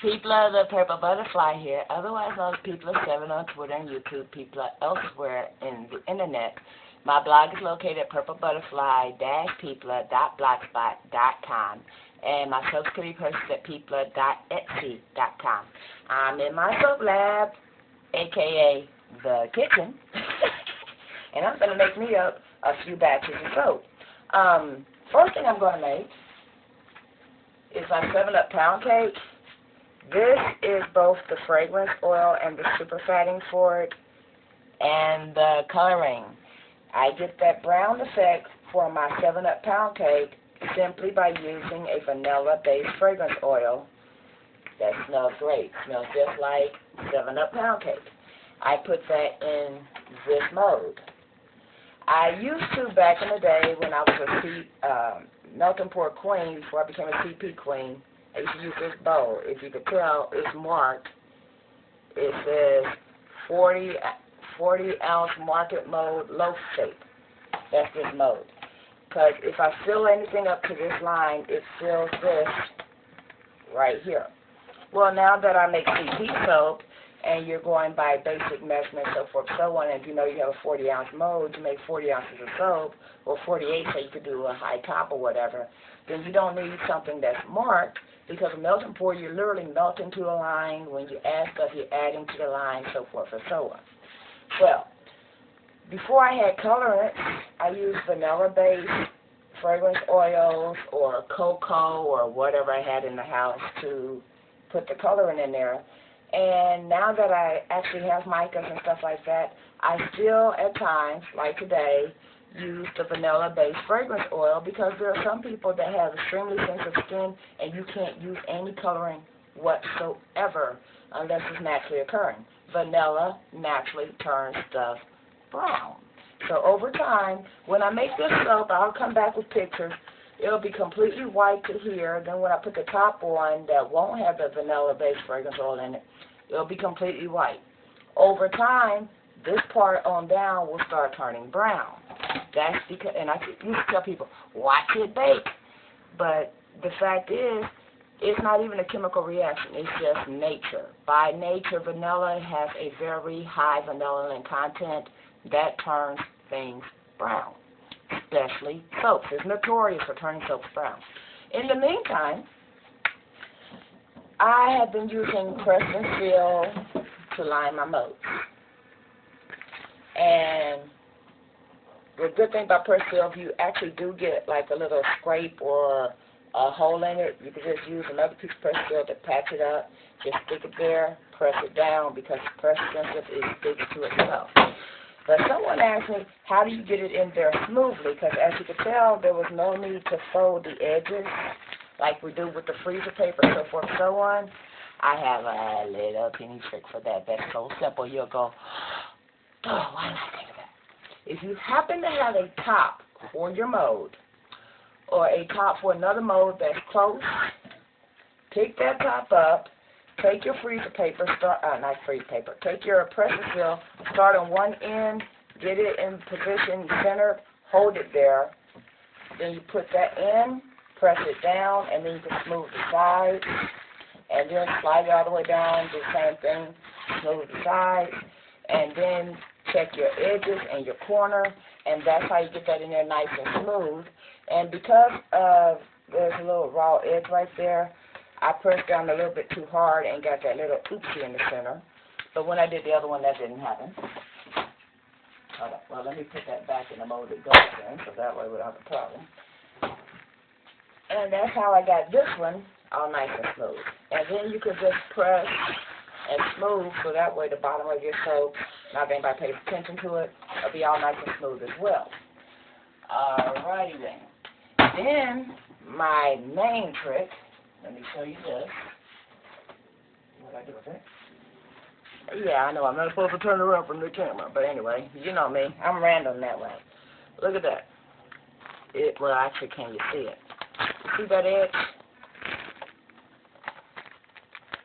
People the Purple Butterfly here, otherwise known as People 7 on Twitter and YouTube, People elsewhere in the internet. My blog is located at purplebutterfly-people.blogspot.com, and my social security purchase at people.etsy.com. I'm in my soap lab, aka the kitchen, and I'm going to make me up a few batches of soap. First thing I'm going to make is my 7-Up pound cake. This is both the fragrance oil and the super fatting for it, and the coloring. I get that brown effect for my 7-Up pound cake simply by using a vanilla-based fragrance oil that smells great. Smells just like 7-Up pound cake. I put that in this mode. I used to, back in the day when I was a melt and pour queen, before I became a CP queen, I used to use this bowl. If you could tell, it's marked. It says 40-ounce market mode loaf shape. That's this mode. Because if I fill anything up to this line, it fills this right here. Well, now that I make CP soap, and you're going by basic measurements, so forth, so on, and you know you have a 40-ounce mode to make 40 ounces of soap, or 48, so you could do a high top or whatever, then you don't need something that's marked, because a melt and pour, you're literally melting to a line. When you add stuff, you're adding to the line, so forth and so on. Well, before I had colorants, I used vanilla-based fragrance oils or cocoa or whatever I had in the house to put the coloring in there. And now that I actually have micas and stuff like that, I still, at times, like today, use the vanilla-based fragrance oil because there are some people that have extremely sensitive skin and you can't use any coloring whatsoever unless it's naturally occurring. Vanilla naturally turns stuff brown. So over time, when I make this soap, I'll come back with pictures. It'll be completely white to here. Then when I put the top on that won't have the vanilla-based fragrance oil in it, it'll be completely white. Over time, this part on down will start turning brown. That's because, and I used to tell people, watch it bake. But the fact is, it's not even a chemical reaction. It's just nature. By nature, vanilla has a very high vanillin content that turns things brown, especially soaps. It's notorious for turning soaps brown. In the meantime, I have been using press and seal to line my modes. And the good thing about press seal, if you actually do get like a little scrape or a hole in it, you can just use another piece of press seal to patch it up. Just stick it there, press it down, because press sensitive is sticking to itself. But someone asked me, how do you get it in there smoothly? Because as you can tell, there was no need to fold the edges like we do with the freezer paper, so forth and so on. I have a little teeny trick for that. That's so simple. You'll go, oh, why not think of that? If you happen to have a top for your mode, or a top for another mode that's close, pick that top up, take your freezer paper, not freezer paper, take your press seal, start on one end, get it in position centered, hold it there, then you put that in, press it down, and then you can smooth the sides, and then slide it all the way down, do the same thing, smooth the sides, and then check your edges and your corner, and that's how you get that in there nice and smooth. And because there's a little raw edge right there, I pressed down a little bit too hard and got that little oopsie in the center. But when I did the other one, that didn't happen. All right, well, let me put that back in the mode it goes in, so that way we don't have a problem. And that's how I got this one all nice and smooth. And then you could just press and smooth, so that way the bottom of your soap, not if anybody pays attention to it, it'll be all nice and smooth as well. Alrighty then. Then, my main trick, let me show you this. What do I do with it? Yeah, I know, I'm not supposed to turn it around from the camera, but anyway, you know me, I'm random that way. Look at that. Well, actually, can you see it? See that edge?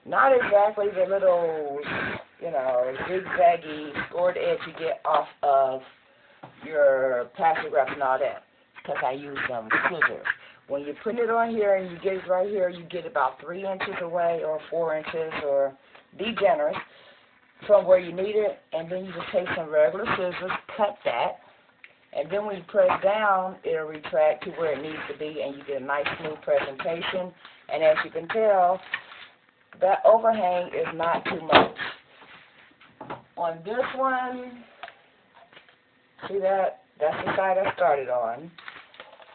Not exactly the little, zigzaggy, scored edge you get off of your plastic wraps and all that, because I use scissors. When you put it on here and you get it right here, you get about 3 inches away or 4 inches, or be generous, from where you need it. And then you just take some regular scissors, cut that. And then when you press down, it'll retract to where it needs to be, and you get a nice smooth presentation. And as you can tell, that overhang is not too much. On this one, see that? That's the side I started on.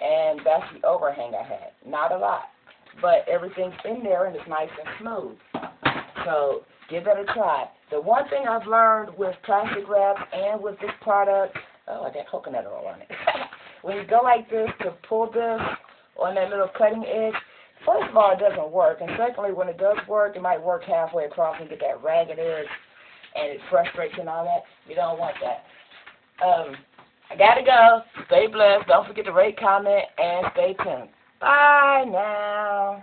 And that's the overhang I had. Not a lot, but everything's in there and it's nice and smooth. So give that a try. The one thing I've learned with plastic wrap and with this product, oh, I got coconut oil on it. When you go like this to pull this on that little cutting edge, first of all, it doesn't work. And secondly, when it does work, it might work halfway across and get that ragged edge, and it frustrates you and all that. You don't want that. I gotta go. Stay blessed. Don't forget to rate, comment, and stay tuned. Bye now.